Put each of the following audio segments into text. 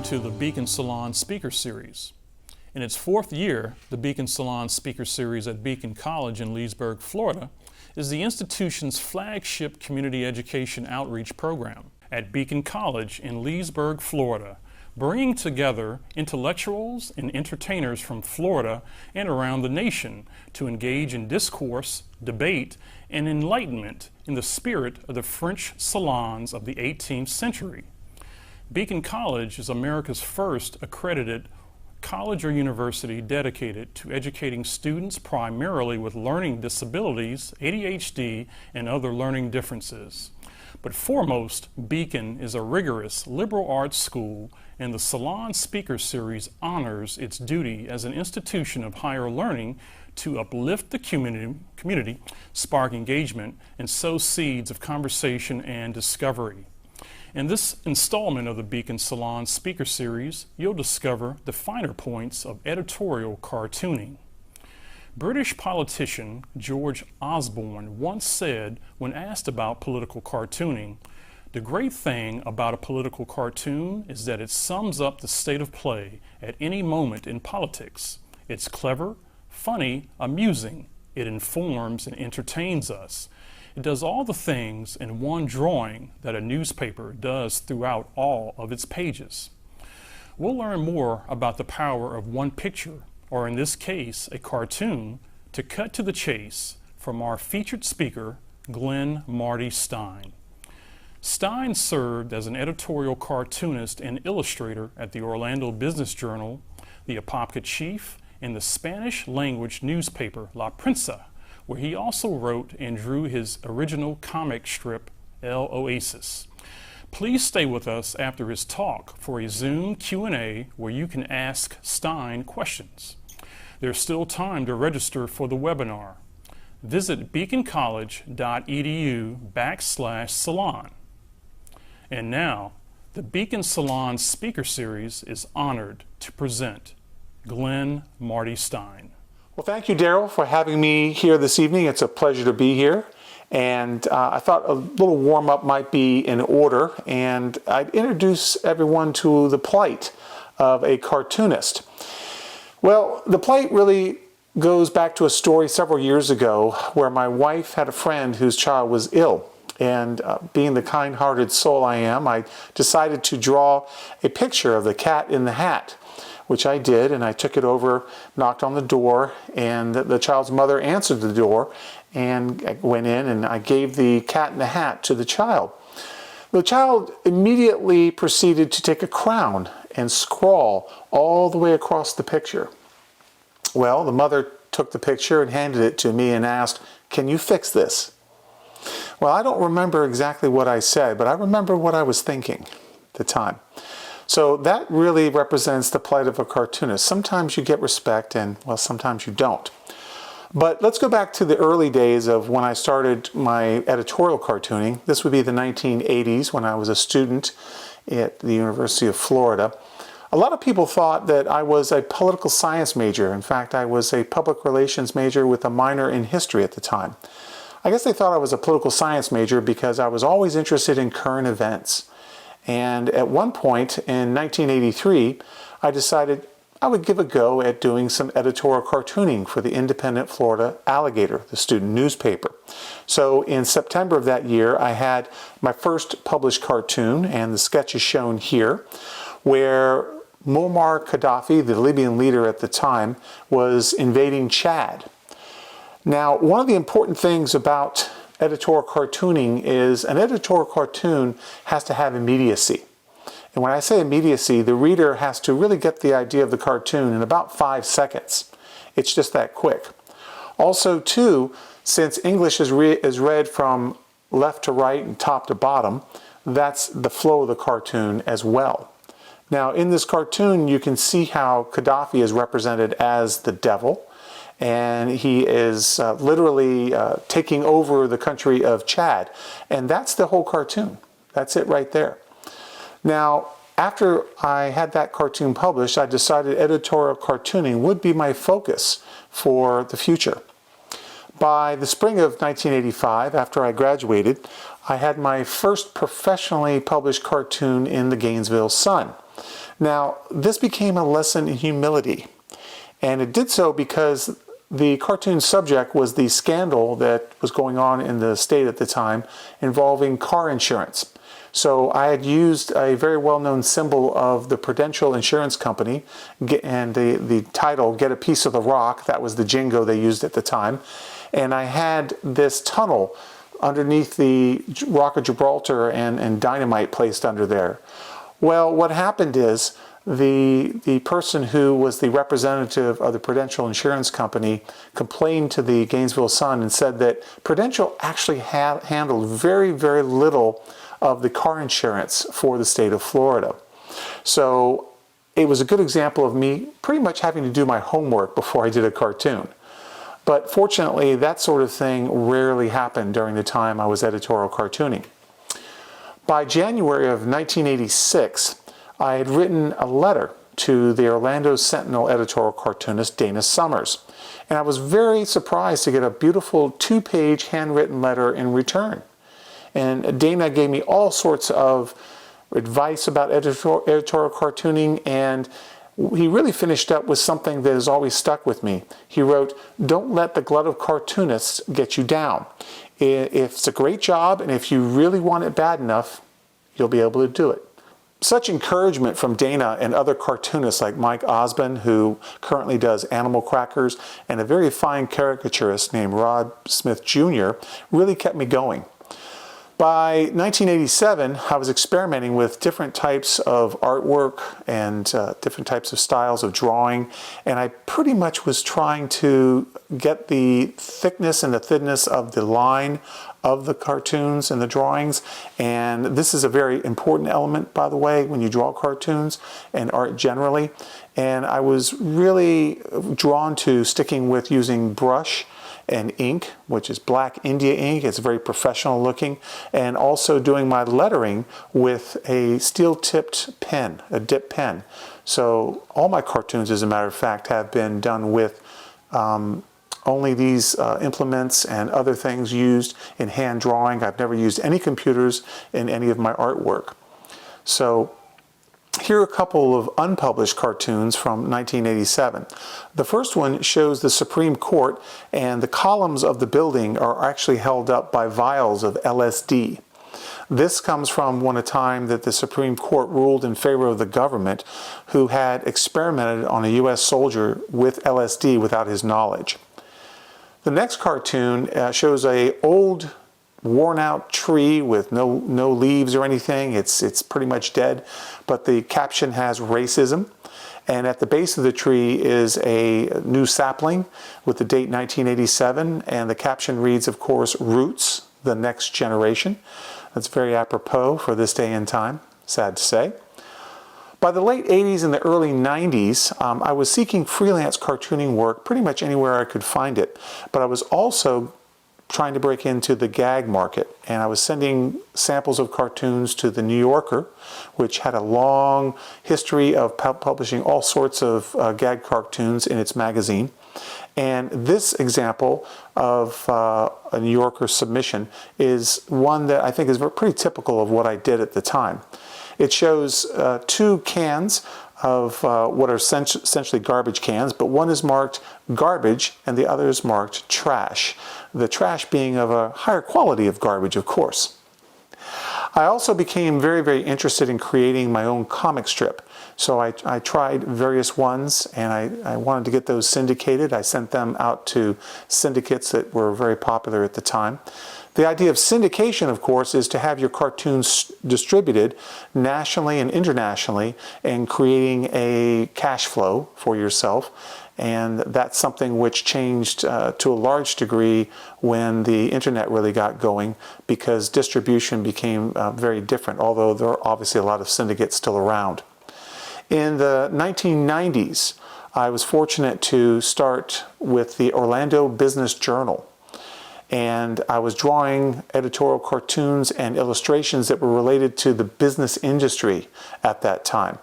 to the Beacon Salon Speaker Series. In its fourth year, the Beacon Salon Speaker Series at Beacon College in Leesburg, Florida, is the institution's flagship community education outreach program. At Beacon College in Leesburg, Florida, bringing together intellectuals and entertainers from Florida and around the nation to engage in discourse, debate, and enlightenment in the spirit of the French salons of the 18th century. Beacon College is America's first accredited college or university dedicated to educating students primarily with learning disabilities, ADHD, and other learning differences. But foremost, Beacon is a rigorous liberal arts school, and the Salon Speaker Series honors its duty as an institution of higher learning to uplift the community, spark engagement, and sow seeds of conversation and discovery. In this installment of the Beacon Salon Speaker Series, you'll discover the finer points of editorial cartooning. British politician George Osborne once said, when asked about political cartooning, "The great thing about a political cartoon is that it sums up the state of play at any moment in politics. It's clever, funny, amusing. It informs and entertains us. It does all the things in one drawing that a newspaper does throughout all of its pages." We'll learn more about the power of one picture, or in this case, a cartoon, to cut to the chase from our featured speaker, Glenn Marty Stein. Stein served as an editorial cartoonist and illustrator at the Orlando Business Journal, the Apopka Chief, and the Spanish-language newspaper La Prensa, where he also wrote and drew his original comic strip, Oasis. Please stay with us after his talk for a Zoom Q&A where you can ask Stein questions. There's still time to register for the webinar. Visit beaconcollege.edu/salon. And now, the Beacon Salon Speaker Series is honored to present Glenn Marty Stein. Well, thank you, Daryl, for having me here this evening. It's a pleasure to be here. And I thought a little warm-up might be in order, and I'd introduce everyone to the plight of a cartoonist. Well, the plight really goes back to a story several years ago where my wife had a friend whose child was ill. And being the kind-hearted soul I am, I decided to draw a picture of the cat in the hat, which I did, and I took it over, knocked on the door, and the child's mother answered the door, and I went in and I gave the cat in the hat to the child. The child immediately proceeded to take a crown and scrawl all the way across the picture. Well, the mother took the picture and handed it to me and asked, "Can you fix this?" Well, I don't remember exactly what I said, but I remember what I was thinking at the time. So that really represents the plight of a cartoonist. Sometimes you get respect and, well, sometimes you don't. But let's go back to the early days of when I started my editorial cartooning. This would be the 1980s when I was a student at the University of Florida. A lot of people thought that I was a political science major. In fact, I was a public relations major with a minor in history at the time. I guess they thought I was a political science major because I was always interested in current events. And at one point in 1983, I decided I would give a go at doing some editorial cartooning for the Independent Florida Alligator, the student newspaper. So in September of that year, I had my first published cartoon, and the sketch is shown here, where Muammar Gaddafi, the Libyan leader at the time, was invading Chad. Now, one of the important things about editorial cartooning is an editorial cartoon has to have immediacy. And when I say immediacy, the reader has to really get the idea of the cartoon in about 5 seconds. It's just that quick. Also, too, since English is read from left to right and top to bottom, that's the flow of the cartoon as well. Now, in this cartoon, you can see how Gaddafi is represented as the devil, and he is literally taking over the country of Chad. And that's the whole cartoon. That's it right there. Now, after I had that cartoon published, I decided editorial cartooning would be my focus for the future. By the spring of 1985, after I graduated, I had my first professionally published cartoon in the Gainesville Sun. Now, this became a lesson in humility, and it did so because the cartoon subject was the scandal that was going on in the state at the time involving car insurance. So I had used a very well-known symbol of the Prudential Insurance Company and the title, "Get a Piece of the Rock." That was the jingo they used at the time. And I had this tunnel underneath the Rock of Gibraltar and dynamite placed under there. Well, what happened is the person who was the representative of the Prudential Insurance Company complained to the Gainesville Sun and said that Prudential actually handled very, very little of the car insurance for the state of Florida. So it was a good example of me pretty much having to do my homework before I did a cartoon. But fortunately, that sort of thing rarely happened during the time I was editorial cartooning. By January of 1986, I had written a letter to the Orlando Sentinel editorial cartoonist Dana Summers, and I was very surprised to get a beautiful 2-page handwritten letter in return. And Dana gave me all sorts of advice about editorial cartooning, and he really finished up with something that has always stuck with me. He wrote, "Don't let the glut of cartoonists get you down. If it's a great job, and if you really want it bad enough, you'll be able to do it." Such encouragement from Dana and other cartoonists like Mike Osborne, who currently does Animal Crackers, and a very fine caricaturist named Rod Smith Jr., really kept me going. By 1987, I was experimenting with different types of artwork and different types of styles of drawing, and I pretty much was trying to get the thickness and the thinness of the line of the cartoons and the drawings. And this is a very important element, by the way, when you draw cartoons and art generally. And I was really drawn to sticking with using brush and ink, which is black India ink. It's very professional looking, and also doing my lettering with a steel-tipped pen, a dip pen. So all my cartoons, as a matter of fact, have been done with only these implements and other things used in hand drawing. I've never used any computers in any of my artwork. So here are a couple of unpublished cartoons from 1987. The first one shows the Supreme Court, and the columns of the building are actually held up by vials of LSD. This comes from a time that the Supreme Court ruled in favor of the government, who had experimented on a U.S. soldier with LSD without his knowledge. The next cartoon shows an old, worn-out tree with no leaves or anything. It's pretty much dead, but the caption has racism. And at the base of the tree is a new sapling with the date 1987, and the caption reads, of course, "Roots, the next generation." That's very apropos for this day and time, sad to say. By the late 80s and the early 90s, I was seeking freelance cartooning work pretty much anywhere I could find it, but I was also trying to break into the gag market, and I was sending samples of cartoons to the New Yorker, which had a long history of publishing all sorts of gag cartoons in its magazine. And this example of a New Yorker submission is one that I think is pretty typical of what I did at the time. It shows 2 cans of what are essentially garbage cans, but one is marked garbage and the other is marked trash. The trash being of a higher quality of garbage, of course. I also became very, very interested in creating my own comic strip. So I tried various ones, and I wanted to get those syndicated. I sent them out to syndicates that were very popular at the time. The idea of syndication, of course, is to have your cartoons distributed nationally and internationally and creating a cash flow for yourself. And that's something which changed to a large degree when the internet really got going, because distribution became very different, although there are obviously a lot of syndicates still around. In the 1990s, I was fortunate to start with the Orlando Business Journal. And I was drawing editorial cartoons and illustrations that were related to the business industry at that time.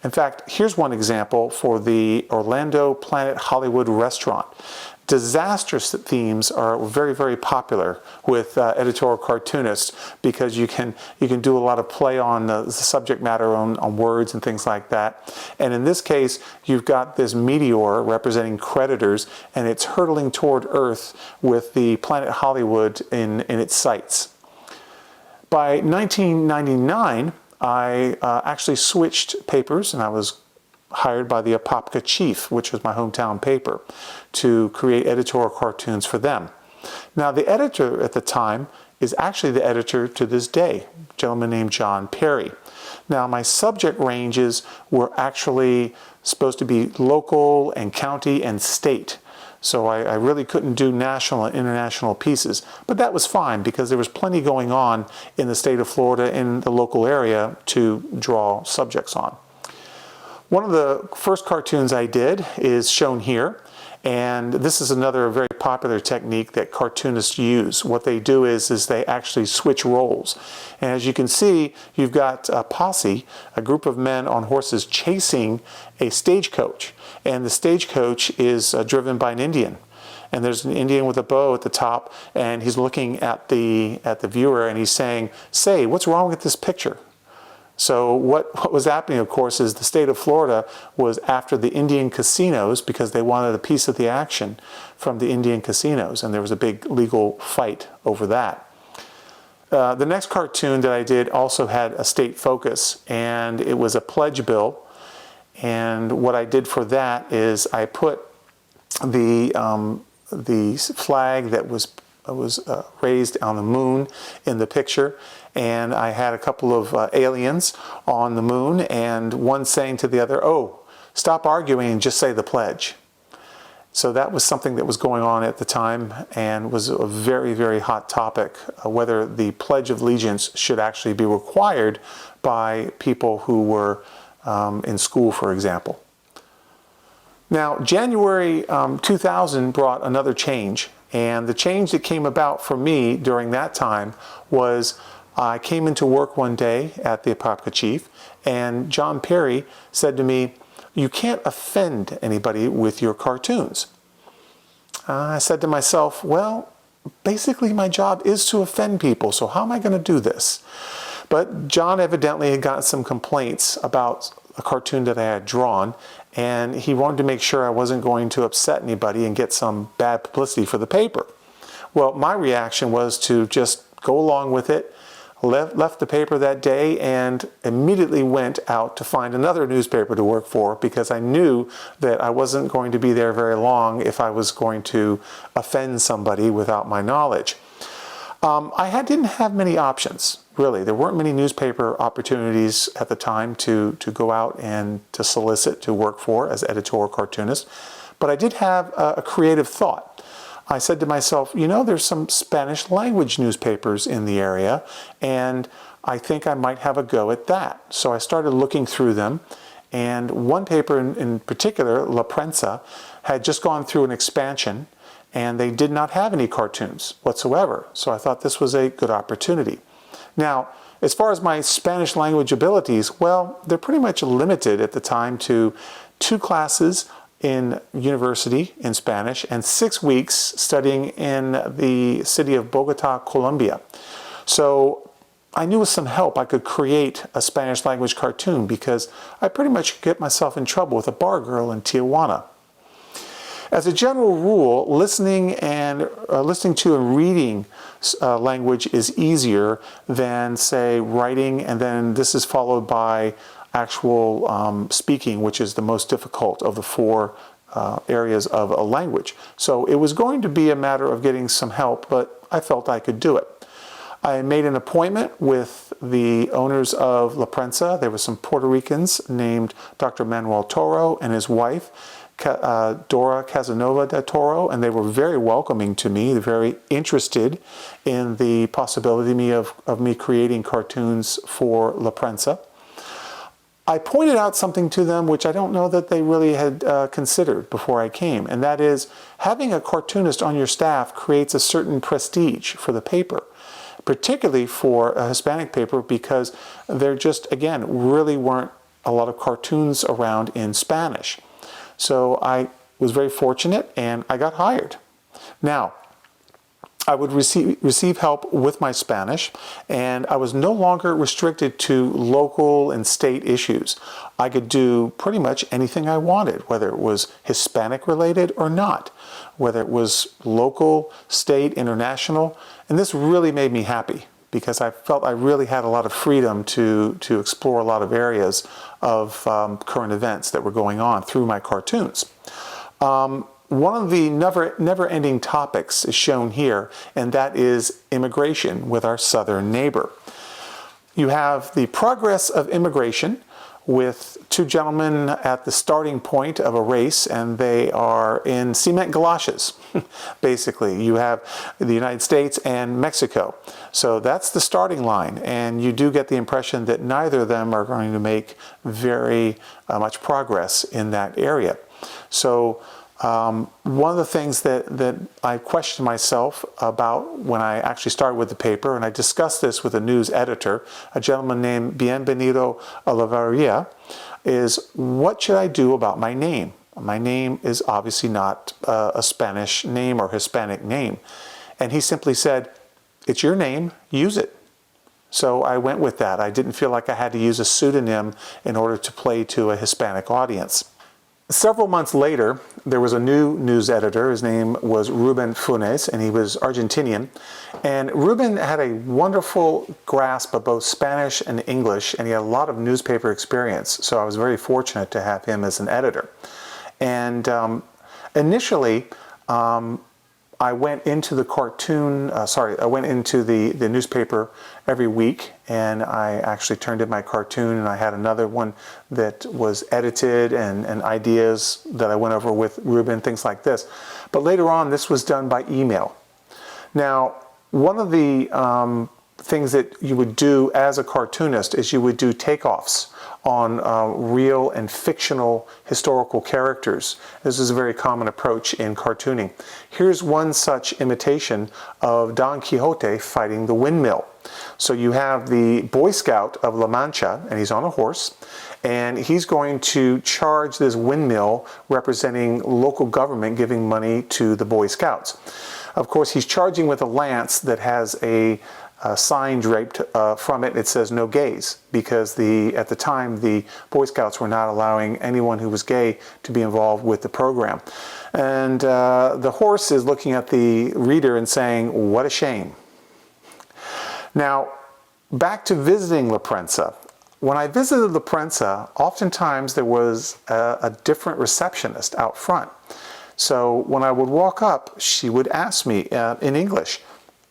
In fact, here's one example for the Orlando Planet Hollywood restaurant. disastrous themes are very, very popular with Editorial Cartoonist, because you can do a lot of play on the subject matter, on words and things like that. And in this case, you've got this meteor representing creditors, and it's hurtling toward Earth with the planet Hollywood in its sights. By 1999, I actually switched papers, and I was hired by the Apopka Chief, which was my hometown paper, to create editorial cartoons for them. Now, the editor at the time is actually the editor to this day, a gentleman named John Perry. Now, my subject ranges were actually supposed to be local and county and state. So I really couldn't do national and international pieces. But that was fine, because there was plenty going on in the state of Florida, in the local area, to draw subjects on. One of the first cartoons I did is shown here, and this is another very popular technique that cartoonists use. What they do is they actually switch roles. And as you can see, you've got a posse, a group of men on horses chasing a stagecoach. And the stagecoach is driven by an Indian. And there's an Indian with a bow at the top, and he's looking at the viewer, and he's saying, "Say, what's wrong with this picture?" So what was happening, of course, is the state of Florida was after the Indian casinos, because they wanted a piece of the action from the Indian casinos, and there was a big legal fight over that. The next cartoon that I did also had a state focus, and it was a pledge bill. And what I did for that is I put the flag that was raised on the moon in the picture, and I had a couple of aliens on the moon, and one saying to the other, "Oh, stop arguing and just say the pledge." So that was something that was going on at the time, and was a very, very hot topic, whether the Pledge of Allegiance should actually be required by people who were in school, for example. Now, January 2000 brought another change. And the change that came about for me during that time was I came into work one day at the Apopka Chief, and John Perry said to me, "You can't offend anybody with your cartoons." I said to myself, well, basically my job is to offend people, so how am I going to do this? But John evidently had gotten some complaints about a cartoon that I had drawn, and he wanted to make sure I wasn't going to upset anybody and get some bad publicity for the paper. Well, my reaction was to just go along with it, left the paper that day, and immediately went out to find another newspaper to work for, because I knew that I wasn't going to be there very long if I was going to offend somebody without my knowledge. I didn't have many options, really. There weren't many newspaper opportunities at the time to go out and to solicit to work for as editorial cartoonist. But I did have a creative thought. I said to myself, you know, there's some Spanish language newspapers in the area, and I think I might have a go at that. So I started looking through them, and one paper in particular, La Prensa, had just gone through an expansion, and they did not have any cartoons whatsoever. So I thought this was a good opportunity. Now, as far as my Spanish language abilities, well, they're pretty much limited at the time to 2 classes in university in Spanish and 6 weeks studying in the city of Bogota, Colombia. So I knew with some help I could create a Spanish language cartoon, because I pretty much get myself in trouble with a bar girl in Tijuana. As a general rule, listening to and reading language is easier than, say, writing, and then this is followed by actual speaking, which is the most difficult of the 4 areas of a language. So it was going to be a matter of getting some help, but I felt I could do it. I made an appointment with the owners of La Prensa. There were some Puerto Ricans named Dr. Manuel Toro and his wife, Dora Casanova de Toro, and they were very welcoming to me, very interested in the possibility of me creating cartoons for La Prensa. I pointed out something to them which I don't know that they really had considered before I came, and that is having a cartoonist on your staff creates a certain prestige for the paper, particularly for a Hispanic paper, because there just, again, really weren't a lot of cartoons around in Spanish. So I was very fortunate and I got hired. Now, I would receive help with my Spanish, and I was no longer restricted to local and state issues. I could do pretty much anything I wanted, whether it was Hispanic related or not, whether it was local, state, international, and this really made me happy because I felt I really had a lot of freedom to explore a lot of areas of current events that were going on through my cartoons. One of the never-ending topics is shown here, and that is immigration with our southern neighbor. You have the progress of immigration with two gentlemen at the starting point of a race, and they are in cement galoshes. Basically, you have the United States and Mexico. So that's the starting line, and you do get the impression that neither of them are going to make very much progress in that area. So one of the things that I questioned myself about when I actually started with the paper, and I discussed this with a news editor, a gentleman named Bienvenido Olivaria, is what should I do about my name? My name is obviously not a Spanish name or Hispanic name. And he simply said, it's your name, use it. So I went with that. I didn't feel like I had to use a pseudonym in order to play to a Hispanic audience. Several months later, there was a new news editor. His name was Ruben Funes, and he was Argentinian. And Ruben had a wonderful grasp of both Spanish and English, and he had a lot of newspaper experience. So I was very fortunate to have him as an editor. And initially, I went into the the newspaper every week, and I actually turned in my cartoon, and I had another one that was edited and ideas that I went over with Ruben, things like this. But later on, this was done by email. Now, one of the things that you would do as a cartoonist is you would do takeoffs on real and fictional historical characters. This is a very common approach in cartooning. Here's one such imitation of Don Quixote fighting the windmill. So you have the Boy Scout of La Mancha, and he's on a horse, and he's going to charge this windmill representing local government giving money to the Boy Scouts. Of course, he's charging with a lance that has a sign draped from it. It says no gays, because at the time the Boy Scouts were not allowing anyone who was gay to be involved with the program. And the horse is looking at the reader and saying, what a shame. Now, back to visiting La Prensa. When I visited La Prensa, oftentimes there was a different receptionist out front. So when I would walk up, she would ask me in English,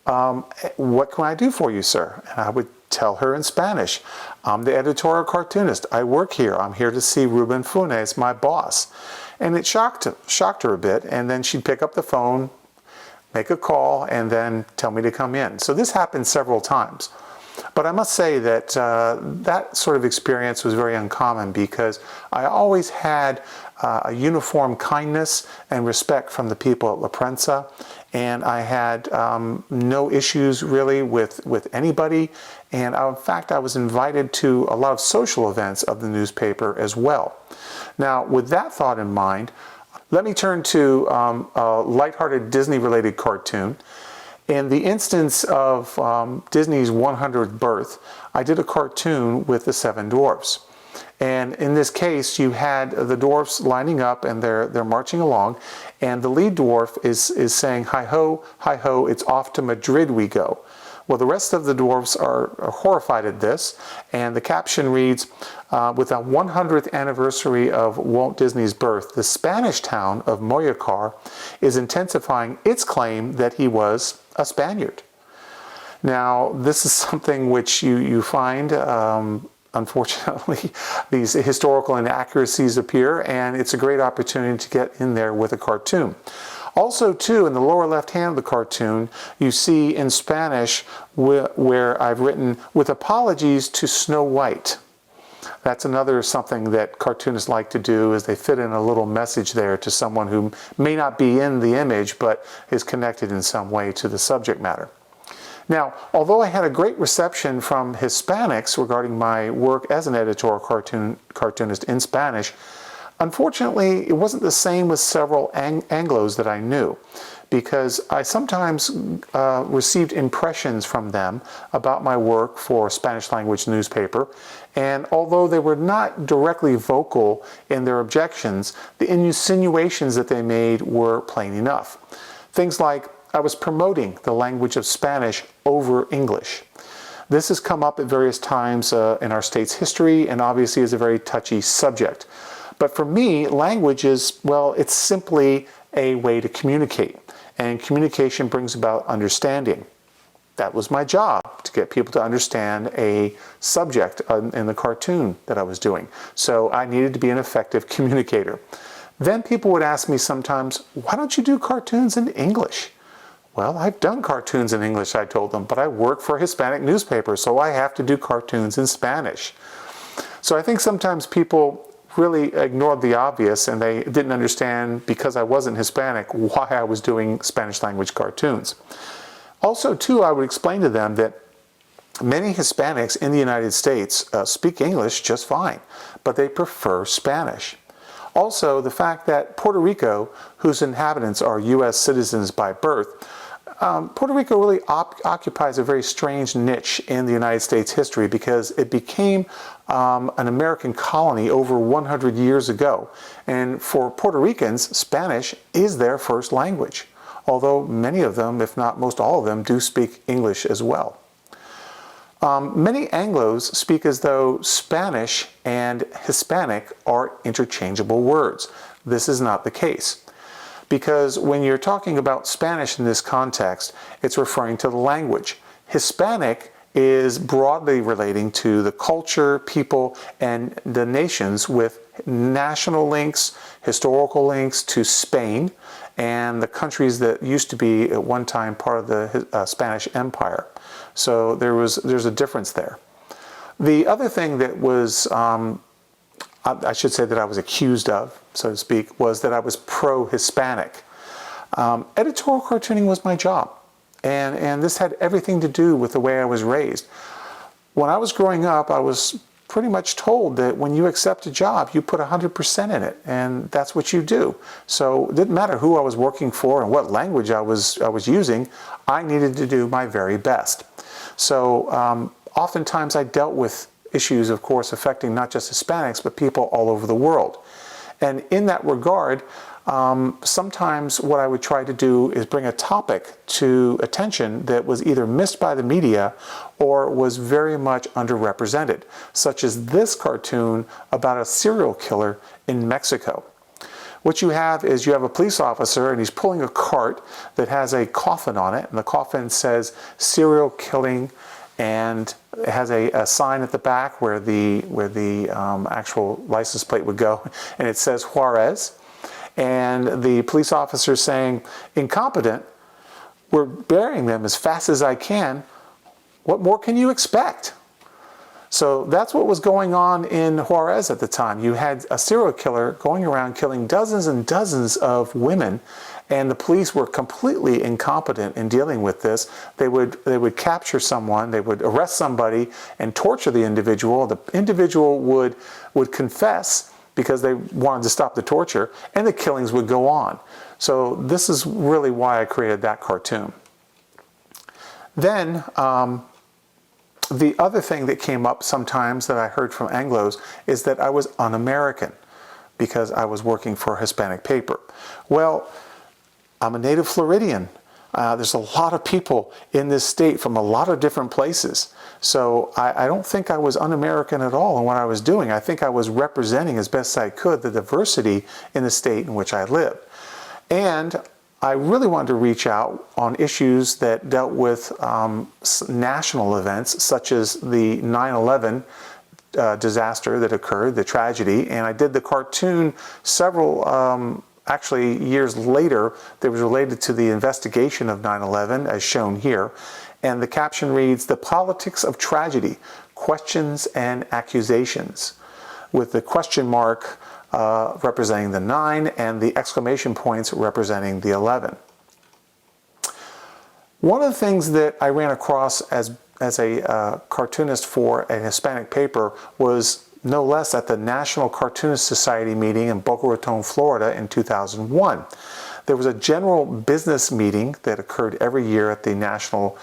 what can I do for you, sir? And I would tell her in Spanish, I'm the editorial cartoonist. I work here. I'm here to see Ruben Funes, my boss. And it shocked her a bit. And then she'd pick up the phone, make a call, and then tell me to come in. So this happened several times. But I must say that that sort of experience was very uncommon, because I always had a uniform kindness and respect from the people at La Prensa, and I had no issues really with anybody. And in fact, I was invited to a lot of social events of the newspaper as well. Now, with that thought in mind, let me turn to a lighthearted Disney-related cartoon. In the instance of Disney's 100th birth, I did a cartoon with the 7 dwarfs. And in this case, you had the dwarfs lining up, and they're marching along, and the lead dwarf is saying, hi ho, it's off to Madrid we go. Well, the rest of the dwarfs are horrified at this, and the caption reads, with the 100th anniversary of Walt Disney's birth, the Spanish town of Moyacar is intensifying its claim that he was a Spaniard. Now, this is something which you find, unfortunately, these historical inaccuracies appear, and it's a great opportunity to get in there with a cartoon. Also, too, in the lower left hand of the cartoon, you see in Spanish where I've written, with apologies to Snow White. That's another something that cartoonists like to do, is they fit in a little message there to someone who may not be in the image, but is connected in some way to the subject matter. Now, although I had a great reception from Hispanics regarding my work as an editorial cartoonist in Spanish, Unfortunately, it wasn't the same with several Anglos that I knew, because I sometimes received impressions from them about my work for a Spanish language newspaper, and although they were not directly vocal in their objections, the insinuations that they made were plain enough. Things like, I was promoting the language of Spanish over English. This has come up at various times in our state's history, and obviously is a very touchy subject. But for me, language is, well, it's simply a way to communicate. And communication brings about understanding. That was my job, to get people to understand a subject in the cartoon that I was doing. So I needed to be an effective communicator. Then people would ask me sometimes, why don't you do cartoons in English? Well, I've done cartoons in English, I told them, but I work for a Hispanic newspaper, so I have to do cartoons in Spanish. So I think sometimes people really ignored the obvious, and they didn't understand, because I wasn't Hispanic, why I was doing Spanish language cartoons. Also, too, I would explain to them that many Hispanics in the United States speak English just fine, but they prefer Spanish. Also, the fact that Puerto Rico, whose inhabitants are U.S. citizens by birth, Puerto Rico really occupies a very strange niche in the United States history, because it became an American colony over 100 years ago. And for Puerto Ricans, Spanish is their first language, although many of them, if not most all of them, do speak English as well. Many Anglos speak as though Spanish and Hispanic are interchangeable words. This is not the case, because when you're talking about Spanish in this context, it's referring to the language. Hispanic is broadly relating to the culture, people, and the nations, with national links, historical links to Spain, and the countries that used to be at one time part of the Spanish Empire. So there's a difference there. The other thing that was, I should say that I was accused of, so to speak, was that I was pro-Hispanic. Editorial cartooning was my job, and this had everything to do with the way I was raised. When I was growing up, I was pretty much told that when you accept a job, you put 100% in it, and that's what you do. So it didn't matter who I was working for and what language I was using, I needed to do my very best. So oftentimes I dealt with issues, of course, affecting not just Hispanics, but people all over the world. And in that regard, sometimes what I would try to do is bring a topic to attention that was either missed by the media or was very much underrepresented, such as this cartoon about a serial killer in Mexico. What you have is you have a police officer, and he's pulling a cart that has a coffin on it, and the coffin says serial killing, and it has a sign at the back where the actual license plate would go, and it says Juarez. And the police officer is saying, incompetent, we're burying them as fast as I can. What more can you expect? So that's what was going on in Juarez at the time. You had a serial killer going around killing dozens and dozens of women, and the police were completely incompetent in dealing with this. They would capture someone, they would arrest somebody and torture the individual. The individual would confess, because they wanted to stop the torture, and the killings would go on. So this is really why I created that cartoon. Then, the other thing that came up sometimes that I heard from Anglos is that I was un-American because I was working for a Hispanic paper. Well, I'm a native Floridian. There's a lot of people in this state from a lot of different places. So I don't think I was un-American at all in what I was doing. I think I was representing as best I could the diversity in the state in which I lived. And I really wanted to reach out on issues that dealt with national events, such as the 9/11 disaster that occurred, the tragedy. And I did the cartoon several actually years later that was related to the investigation of 9/11, as shown here. And the caption reads, "The Politics of Tragedy, Questions and Accusations," with the question mark representing the 9 and the exclamation points representing the 11. One of the things that I ran across as a cartoonist for a Hispanic paper was no less at the National Cartoonist Society meeting in Boca Raton, Florida in 2001. There was a general business meeting that occurred every year at the National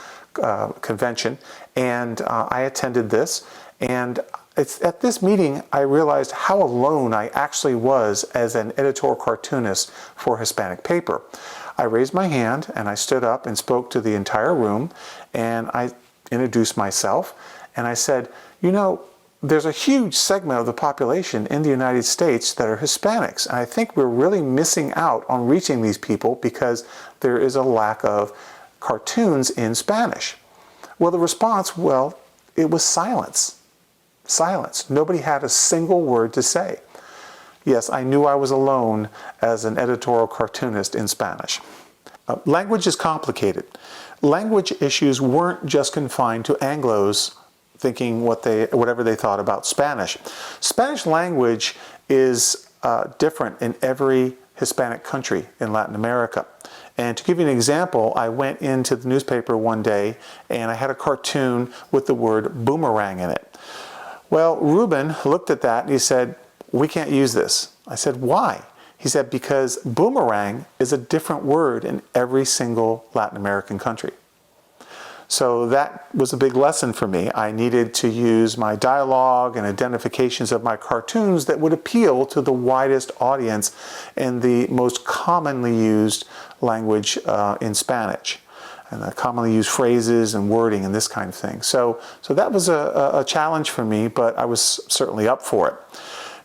Convention, and I attended this. And it's at this meeting I realized how alone I actually was as an editorial cartoonist for a Hispanic paper. I raised my hand and I stood up and spoke to the entire room, and I introduced myself, and I said, you know, there's a huge segment of the population in the United States that are Hispanics, and I think we're really missing out on reaching these people because there is a lack of cartoons in Spanish. Well, the response, well, it was silence. Silence. Nobody had a single word to say. Yes, I knew I was alone as an editorial cartoonist in Spanish. Language is complicated. Language issues weren't just confined to Anglos thinking whatever they thought about Spanish. Spanish language is different in every Hispanic country in Latin America. And to give you an example, I went into the newspaper one day and I had a cartoon with the word boomerang in it. Well, Ruben looked at that and he said, we can't use this. I said, why? He said, because boomerang is a different word in every single Latin American country. So that was a big lesson for me. I needed to use my dialogue and identifications of my cartoons that would appeal to the widest audience in the most commonly used language in Spanish, and the commonly used phrases and wording and this kind of thing. So that was a challenge for me, but I was certainly up for it.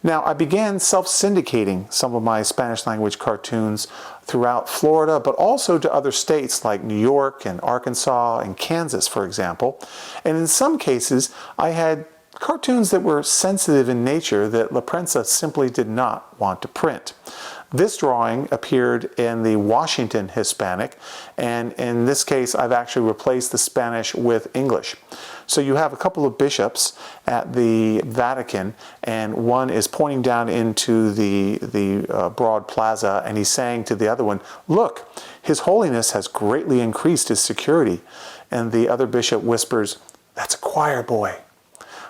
Now, I began self-syndicating some of my Spanish language cartoons throughout Florida, but also to other states like New York and Arkansas and Kansas, for example. And in some cases, I had cartoons that were sensitive in nature that La Prensa simply did not want to print. This drawing appeared in the Washington Hispanic, and in this case I've actually replaced the Spanish with English. So you have a couple of bishops at the Vatican, and one is pointing down into the broad plaza, and he's saying to the other one, look, His Holiness has greatly increased his security. And the other bishop whispers, that's a choir boy.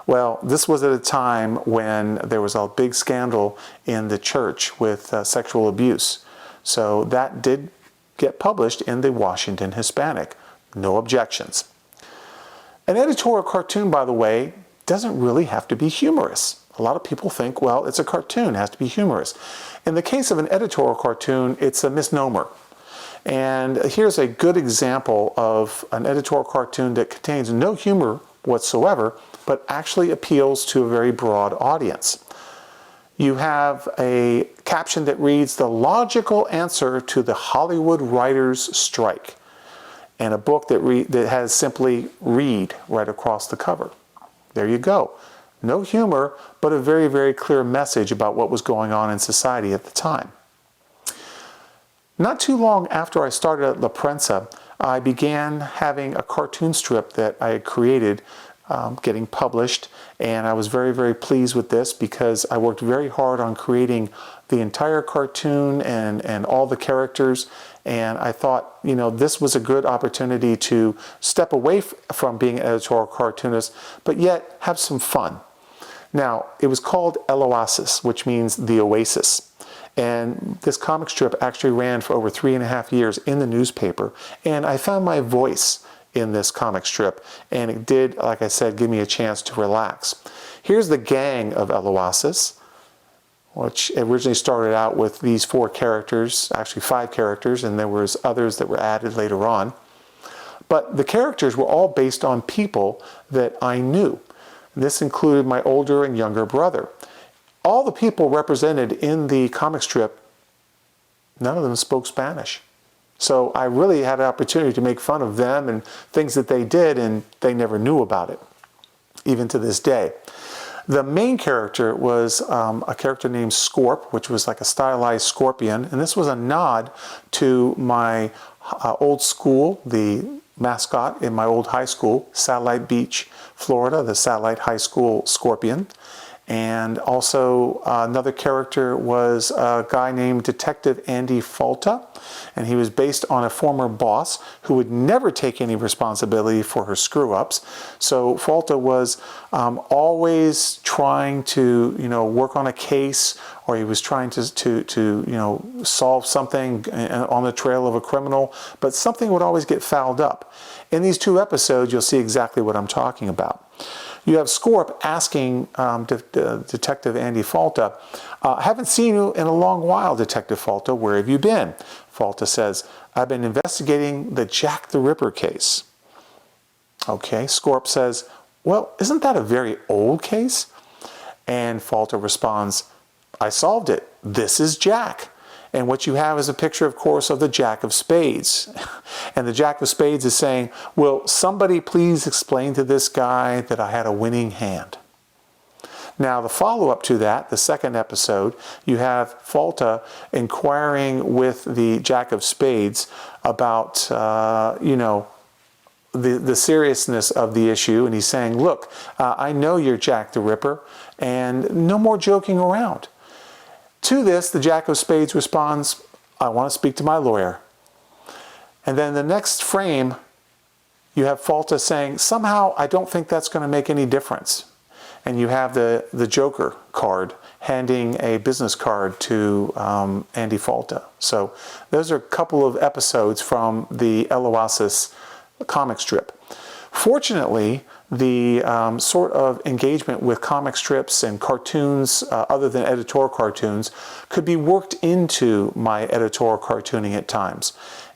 Well, this was at a time when there was a big scandal in the church with sexual abuse. So that did get published in the Washington Hispanic. No objections. An editorial cartoon, by the way, doesn't really have to be humorous. A lot of people think, well, it's a cartoon, it has to be humorous. In the case of an editorial cartoon, it's a misnomer. And here's a good example of an editorial cartoon that contains no humor whatsoever, but actually appeals to a very broad audience. You have a caption that reads, "The logical answer to the Hollywood writers' strike," and a book that has simply "read" right across the cover. There you go. No humor, but a very, very clear message about what was going on in society at the time. Not too long after I started at La Prensa, I began having a cartoon strip that I had created getting published, and I was very, very pleased with this because I worked very hard on creating the entire cartoon and all the characters, and I thought, you know, this was a good opportunity to step away from being an editorial cartoonist, but yet have some fun. Now, it was called Eloasis, which means the Oasis. And this comic strip actually ran for over 3.5 years in the newspaper, and I found my voice in this comic strip, and it did, like I said, give me a chance to relax. Here's the Gang of Eloasis, which originally started out with these 4 characters, actually 5 characters, and there was others that were added later on. But the characters were all based on people that I knew. This included my older and younger brother. All the people represented in the comic strip, none of them spoke Spanish. So I really had an opportunity to make fun of them and things that they did, and they never knew about it, even to this day. The main character was a character named Scorp, which was like a stylized scorpion, and this was a nod to my old school, the mascot in my old high school, Satellite Beach, Florida, the Satellite High School Scorpion. And also another character was a guy named Detective Andy Falta, and he was based on a former boss who would never take any responsibility for her screw-ups. So Falta was always trying to, work on a case, or he was trying to solve something on the trail of a criminal, but something would always get fouled up. In these 2 episodes, you'll see exactly what I'm talking about. You have Scorp asking Detective Andy Falta, I haven't seen you in a long while, Detective Falta. Where have you been? Falta says, I've been investigating the Jack the Ripper case. Okay, Scorp says, well, isn't that a very old case? And Falta responds, I solved it. This is Jack. And what you have is a picture, of course, of the Jack of Spades. And the Jack of Spades is saying, will somebody please explain to this guy that I had a winning hand? Now, the follow-up to that, the second episode, you have Falta inquiring with the Jack of Spades about, the seriousness of the issue. And he's saying, look, I know you're Jack the Ripper, and no more joking around. To this, the Jack of Spades responds, I want to speak to my lawyer. And then the next frame, you have Falta saying, somehow I don't think that's going to make any difference. And you have the Joker card handing a business card to Andy Falta. So those are a couple of episodes from the Eloasis comic strip. Fortunately, the sort of engagement with comic strips and cartoons, other than editorial cartoons, could be worked into my editorial cartooning at times.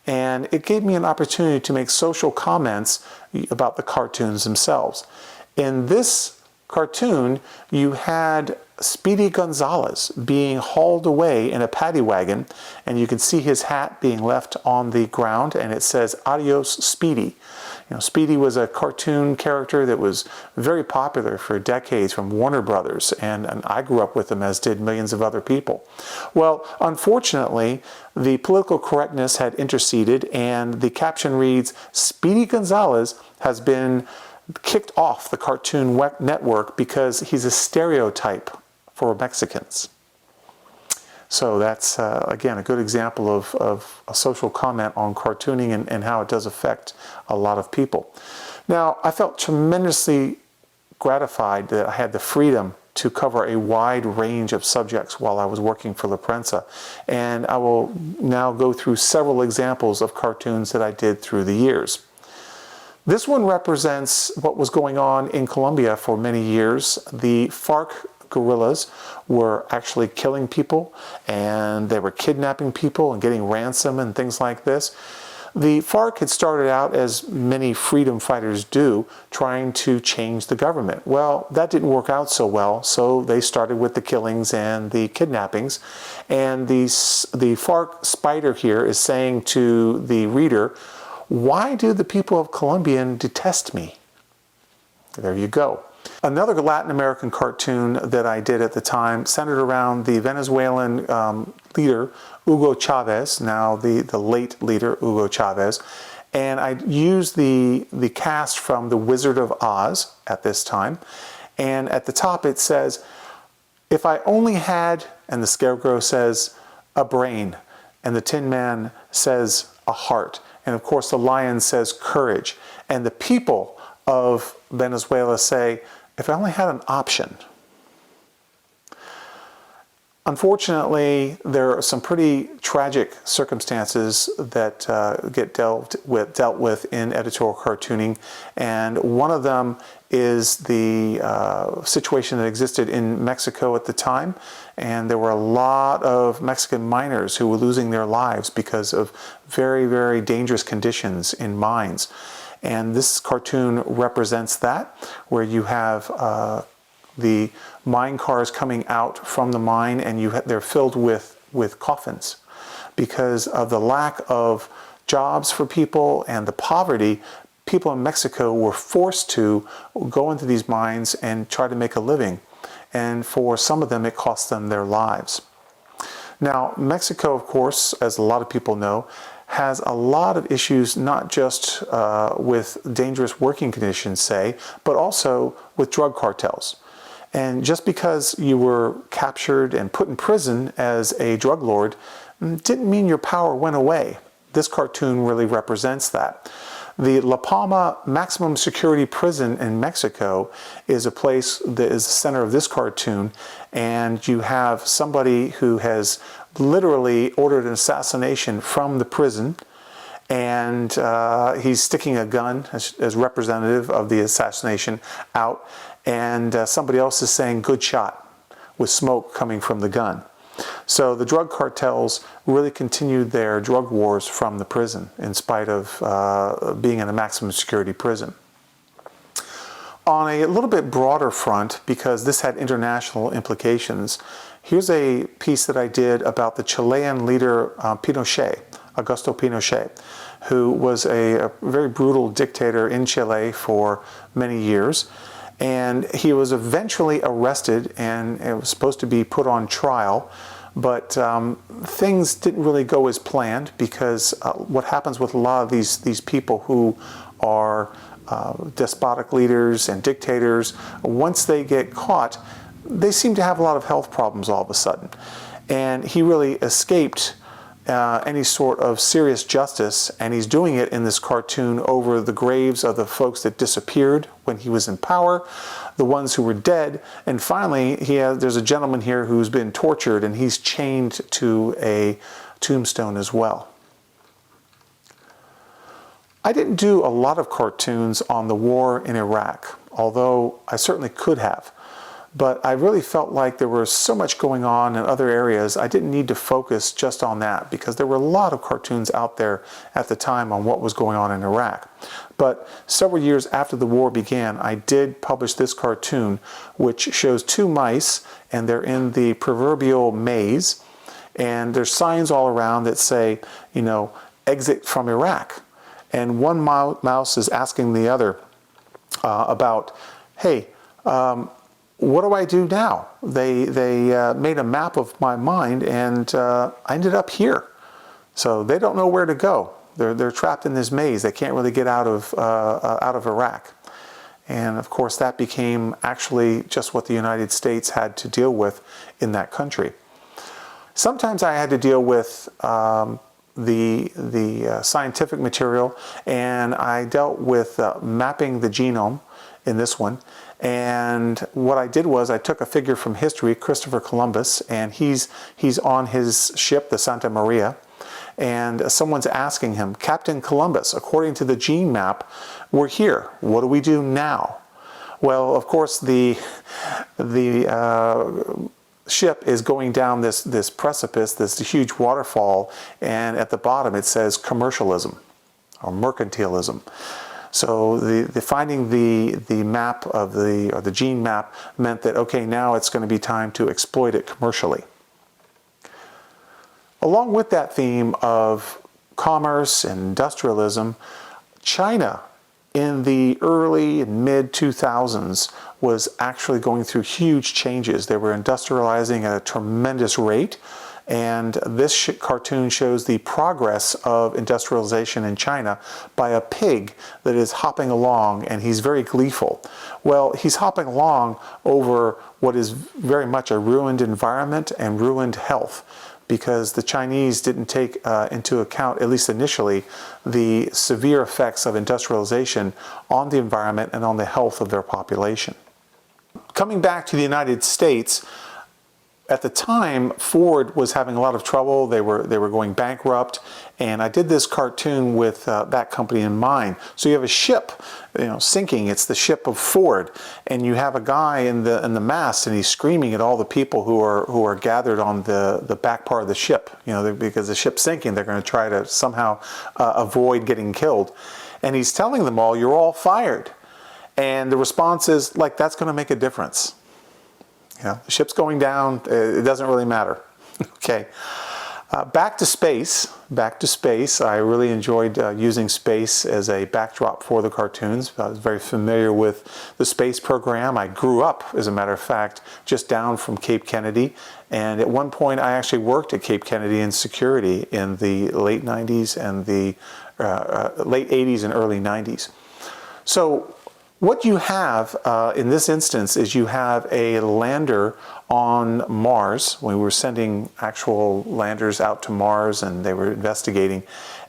And it gave me an opportunity to make social comments about the cartoons themselves. In this cartoon, you had Speedy Gonzalez being hauled away in a paddy wagon, and you can see his hat being left on the ground, and it says, Adios, Speedy. Speedy was a cartoon character that was very popular for decades from Warner Brothers, and I grew up with him, as did millions of other people. Well, unfortunately, the political correctness had interceded, and the caption reads, Speedy Gonzalez has been kicked off the Cartoon Network because he's a stereotype for Mexicans. So that's, again, a good example of a social comment on cartooning and how it does affect a lot of people. Now, I felt tremendously gratified that I had the freedom to cover a wide range of subjects while I was working for Prensa. And I will now go through several examples of cartoons that I did through the years. This one represents what was going on in Colombia for many years. The FARC guerrillas were actually killing people, and they were kidnapping people and getting ransom and things like this. The FARC had started out, as many freedom fighters do, trying to change the government. Well, that didn't work out so well, so they started with the killings and the kidnappings. And the FARC spider here is saying to the reader, why do the people of Colombia detest me? There you go. Another Latin American cartoon that I did at the time centered around the Venezuelan leader, Hugo Chavez, now the late leader, Hugo Chavez. And I used the cast from The Wizard of Oz at this time. And at the top it says, if I only had, and the Scarecrow says, a brain. And the Tin Man says, a heart. And of course the Lion says, courage. And the people of Venezuela say, if I only had an option. Unfortunately, there are some pretty tragic circumstances that get dealt with in editorial cartooning, and one of them is the situation that existed in Mexico at the time, and there were a lot of Mexican miners who were losing their lives because of very, very dangerous conditions in mines. And this cartoon represents that, where you have the mine cars coming out from the mine, and they're filled with coffins. Because of the lack of jobs for people and the poverty, people in Mexico were forced to go into these mines and try to make a living. And for some of them, it cost them their lives. Now, Mexico, of course, as a lot of people know, has a lot of issues, not just with dangerous working conditions, say, but also with drug cartels. And just because you were captured and put in prison as a drug lord didn't mean your power went away. This cartoon really represents that. The La Palma Maximum Security Prison in Mexico is a place that is the center of this cartoon, and you have somebody who has literally ordered an assassination from the prison, and he's sticking a gun as representative of the assassination out, and somebody else is saying "good shot" with smoke coming from the gun. So the drug cartels really continued their drug wars from the prison in spite of being in a maximum security prison. On a little bit broader front, because this had international implications, here's a piece that I did about the Chilean leader Pinochet, Augusto Pinochet, who was a very brutal dictator in Chile for many years. And he was eventually arrested, and it was supposed to be put on trial, but things didn't really go as planned, because what happens with a lot of these people who are despotic leaders and dictators, once they get caught, they seem to have a lot of health problems all of a sudden. And he really escaped any sort of serious justice, and he's doing it in this cartoon over the graves of the folks that disappeared when he was in power, the ones who were dead, and finally there's a gentleman here who's been tortured, and he's chained to a tombstone as well. I didn't do a lot of cartoons on the war in Iraq, although I certainly could have. But I really felt like there was so much going on in other areas, I didn't need to focus just on that, because there were a lot of cartoons out there at the time on what was going on in Iraq. But several years after the war began, I did publish this cartoon, which shows two mice, and they're in the proverbial maze, and there's signs all around that say, you know, exit from Iraq. And one mouse is asking the other about, hey, what do I do now? They made a map of my mind, and I ended up here. So they don't know where to go. They're trapped in this maze. They can't really get out of Iraq. And of course, that became actually just what the United States had to deal with in that country. Sometimes I had to deal with the scientific material, and I dealt with mapping the genome in this one. And what I did was I took a figure from history, Christopher Columbus, and he's on his ship, the Santa Maria, and someone's asking him, Captain Columbus, according to the gene map, we're here. What do we do now? Well, of course, the ship is going down this precipice, this huge waterfall, and at the bottom it says commercialism or mercantilism. So the finding the map of the gene map meant that, okay, now it's going to be time to exploit it commercially. Along with that theme of commerce and industrialism, China in the early and mid 2000s was actually going through huge changes. They were industrializing at a tremendous rate. And this cartoon shows the progress of industrialization in China by a pig that is hopping along, and he's very gleeful. Well, he's hopping along over what is very much a ruined environment and ruined health, because the Chinese didn't take into account, at least initially, the severe effects of industrialization on the environment and on the health of their population. Coming back to the United States, at the time, Ford was having a lot of trouble. They were going bankrupt, and I did this cartoon with that company in mind. So you have a ship, sinking. It's the ship of Ford, and you have a guy in the mast, and he's screaming at all the people who are gathered on the back part of the ship. Because the ship's sinking, they're going to try to somehow avoid getting killed, and he's telling them all, "You're all fired," and the response is like, "That's going to make a difference." The ship's going down, it doesn't really matter. Okay. Back to space. I really enjoyed using space as a backdrop for the cartoons. I was very familiar with the space program. I grew up, as a matter of fact, just down from Cape Kennedy. And at one point, I actually worked at Cape Kennedy in security in the late 90s and the late 80s and early 90s. So What you have in this instance is you have a lander on Mars. We were sending actual landers out to Mars and they were investigating.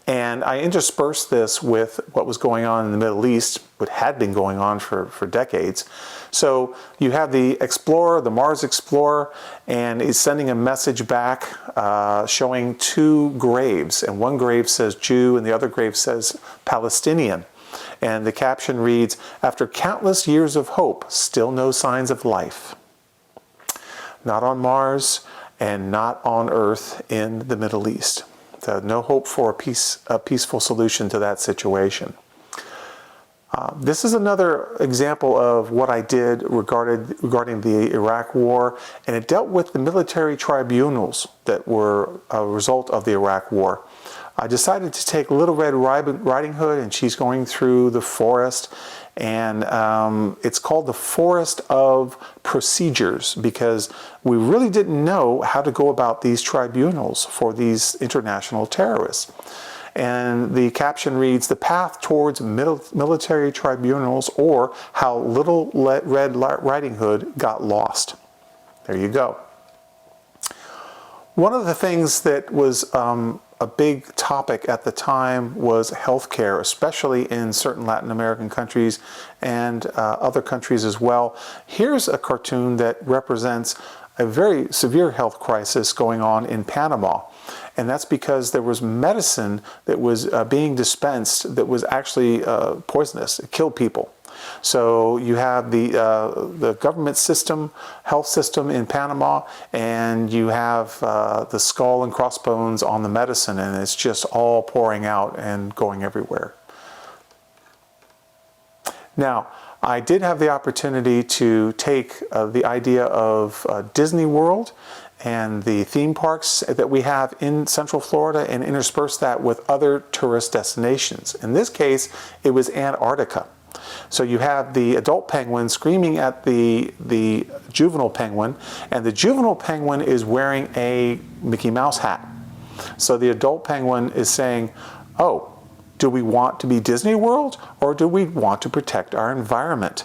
And I interspersed this with what was going on in the Middle East, what had been going on for decades. So you have the Explorer, the Mars Explorer, and is sending a message back showing two graves. And one grave says Jew and the other grave says Palestinian. And the caption reads, "After countless years of hope, still no signs of life. Not on Mars and not on Earth in the Middle East." So no hope for a peaceful solution to that situation. This is another example of what I did regarding the Iraq War, and it dealt with the military tribunals that were a result of the Iraq War. I decided to take Little Red Riding Hood, and she's going through the forest, and it's called the Forest of Procedures because we really didn't know how to go about these tribunals for these international terrorists. And the caption reads, "The path towards military tribunals, or how Little Red Riding Hood got lost." There you go. One of the things that was a big topic at the time was healthcare, especially in certain Latin American countries and other countries as well. Here's a cartoon that represents a very severe health crisis going on in Panama. And that's because there was medicine that was being dispensed that was actually poisonous. It killed people. So you have the government system, health system in Panama, and you have the skull and crossbones on the medicine, and it's just all pouring out and going everywhere. Now, I did have the opportunity to take the idea of Disney World and the theme parks that we have in Central Florida and intersperse that with other tourist destinations. In this case, it was Antarctica. So you have the adult penguin screaming at the juvenile penguin, and the juvenile penguin is wearing a Mickey Mouse hat. So the adult penguin is saying, "Oh, do we want to be Disney World, or do we want to protect our environment?"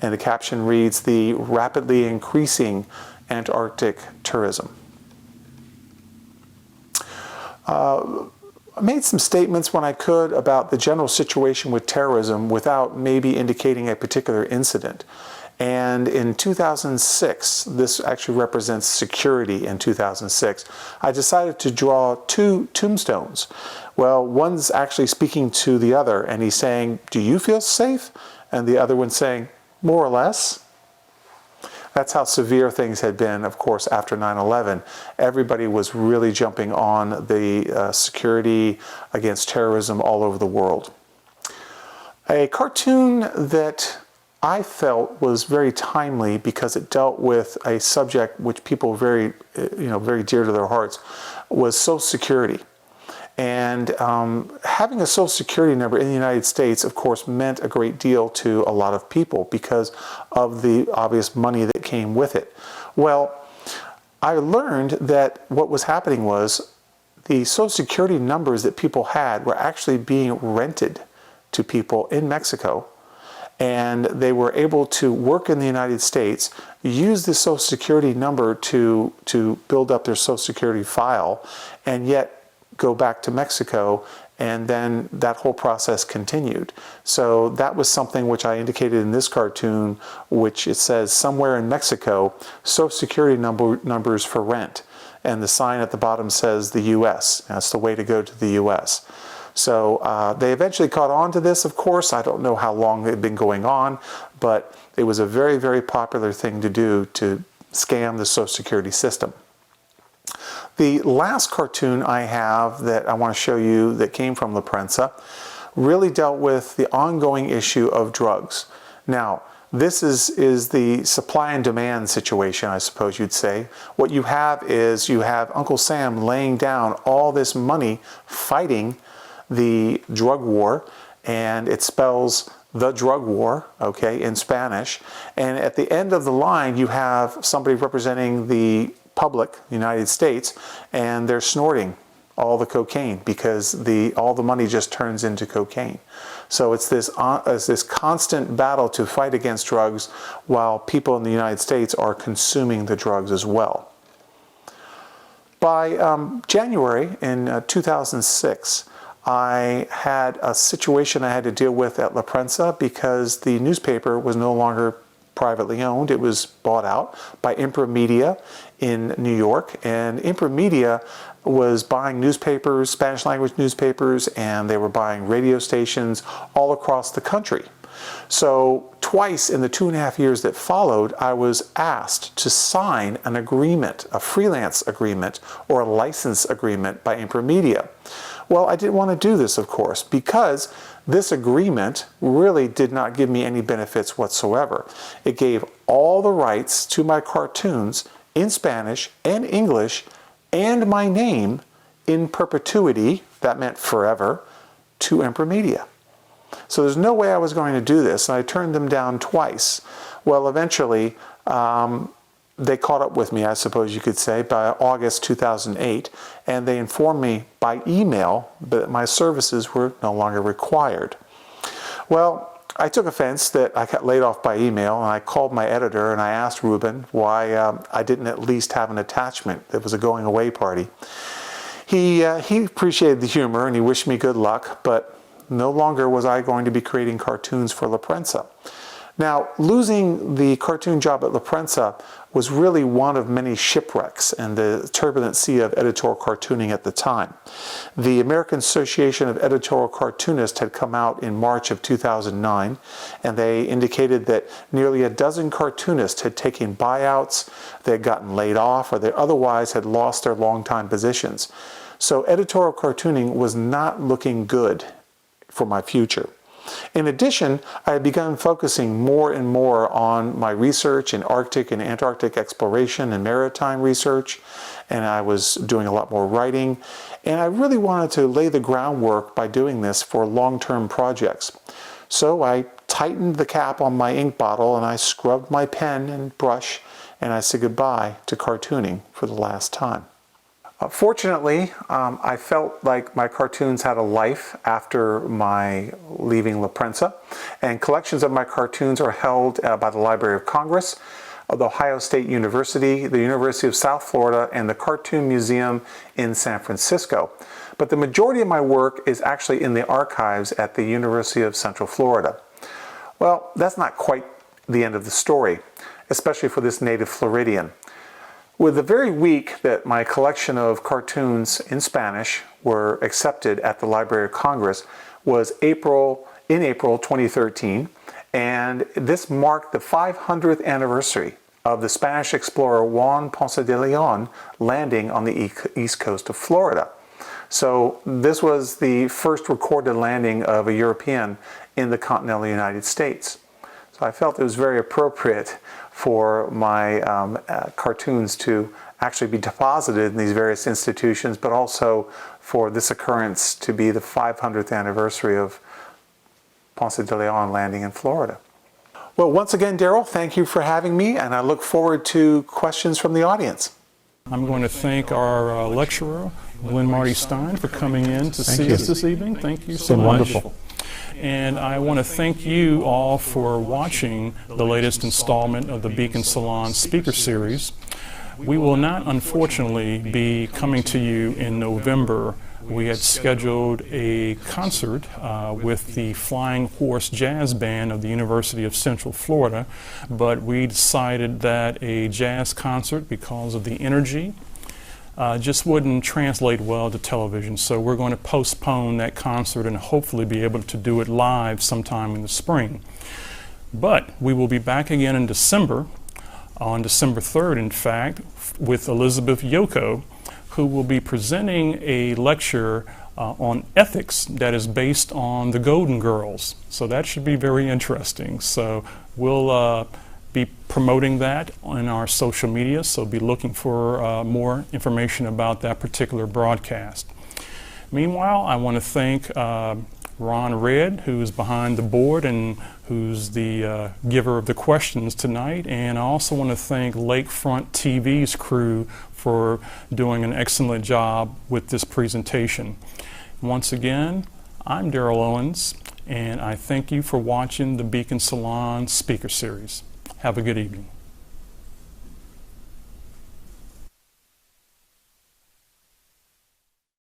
And the caption reads, "The rapidly increasing Antarctic tourism." I made some statements when I could about the general situation with terrorism without maybe indicating a particular incident. And in 2006, this actually represents security in 2006, I decided to draw two tombstones. Well, one's actually speaking to the other, and he's saying, "Do you feel safe?" And the other one's saying, "More or less." That's how severe things had been, of course, after 9/11. Everybody was really jumping on the security against terrorism all over the world. A cartoon that I felt was very timely because it dealt with a subject which people very dear to their hearts was Social Security. And having a Social Security number in the United States, of course, meant a great deal to a lot of people because of the obvious money that came with it. Well, I learned that what was happening was the Social Security numbers that people had were actually being rented to people in Mexico, and they were able to work in the United States, use the Social Security number to build up their Social Security file, and yet go back to Mexico, and then that whole process continued. So that was something which I indicated in this cartoon, which it says somewhere in Mexico, Social Security numbers for rent. And the sign at the bottom says the US. That's the way to go to the US. So they eventually caught on to this, of course. I don't know how long it had been going on, but it was a very, very popular thing to do to scam the Social Security system. The last cartoon I have that I want to show you that came from the Prensa really dealt with the ongoing issue of drugs. Now, this is the supply and demand situation, I suppose you'd say. What you have is you have Uncle Sam laying down all this money fighting the drug war, and it spells the drug war, okay, in Spanish. And at the end of the line, you have somebody representing the public, the United States, and they're snorting all the cocaine, because all the money just turns into cocaine. So it's this constant battle to fight against drugs while people in the United States are consuming the drugs as well. By January in 2006, I had a situation I had to deal with at Prensa because the newspaper was no longer privately owned. It was bought out by Impremedia in New York, and Impremedia was buying newspapers, Spanish language newspapers, and they were buying radio stations all across the country. So twice in the 2.5 years that followed, I was asked to sign an agreement, a freelance agreement or a license agreement by Impremedia. Well, I didn't want to do this, of course, because this agreement really did not give me any benefits whatsoever. It gave all the rights to my cartoons in Spanish and English and my name in perpetuity, that meant forever, to Impremedia. So there's no way I was going to do this, and I turned them down twice. Well, eventually, they caught up with me, I suppose you could say, by August 2008, and they informed me by email that my services were no longer required. Well, I took offense that I got laid off by email, and I called my editor and I asked Ruben why I didn't at least have an attachment that was a going away party. He appreciated the humor and he wished me good luck, but no longer was I going to be creating cartoons for Prensa. Now, losing the cartoon job at Prensa was really one of many shipwrecks in the turbulent sea of editorial cartooning at the time. The American Association of Editorial Cartoonists had come out in March of 2009, and they indicated that nearly a dozen cartoonists had taken buyouts, they had gotten laid off, or they otherwise had lost their longtime positions. So editorial cartooning was not looking good for my future. In addition, I had begun focusing more and more on my research in Arctic and Antarctic exploration and maritime research, and I was doing a lot more writing, and I really wanted to lay the groundwork by doing this for long-term projects. So I tightened the cap on my ink bottle and I scrubbed my pen and brush, and I said goodbye to cartooning for the last time. Fortunately, I felt like my cartoons had a life after my leaving Prensa, and collections of my cartoons are held by the Library of Congress, the Ohio State University, the University of South Florida, and the Cartoon Museum in San Francisco. But the majority of my work is actually in the archives at the University of Central Florida. Well, that's not quite the end of the story, especially for this native Floridian. With the very week that my collection of cartoons in Spanish were accepted at the Library of Congress was in April 2013, and this marked the 500th anniversary of the Spanish explorer Juan Ponce de Leon landing on the east coast of Florida. So this was the first recorded landing of a European in the continental United States. So I felt it was very appropriate for my cartoons to actually be deposited in these various institutions, but also for this occurrence to be the 500th anniversary of Ponce de Leon landing in Florida. Well, once again, Daryl, thank you for having me, and I look forward to questions from the audience. I'm going to thank our lecturer, Marty Stein, for coming in to see us this evening. Thank you so much. Wonderful. And I want to thank you all for watching the latest installment of the Beacon Salon Speaker Series. We will not, unfortunately, be coming to you in November. We had scheduled a concert with the Flying Horse Jazz Band of the University of Central Florida, but we decided that a jazz concert, because of the energy, just wouldn't translate well to television. So we're going to postpone that concert and hopefully be able to do it live sometime in the spring. But we will be back again in December, on December 3rd, in fact, with Elizabeth Yoko, who will be presenting a lecture on ethics that is based on the Golden Girls. So that should be very interesting. So we'll be promoting that on our social media, so be looking for more information about that particular broadcast. Meanwhile, I want to thank Ron Red, who's behind the board and who's the giver of the questions tonight, and I also want to thank Lakefront TV's crew for for doing an excellent job with this presentation. Once again, I'm Daryl Owens, and I thank you for watching the Beacon Salon Speaker Series. Have a good evening.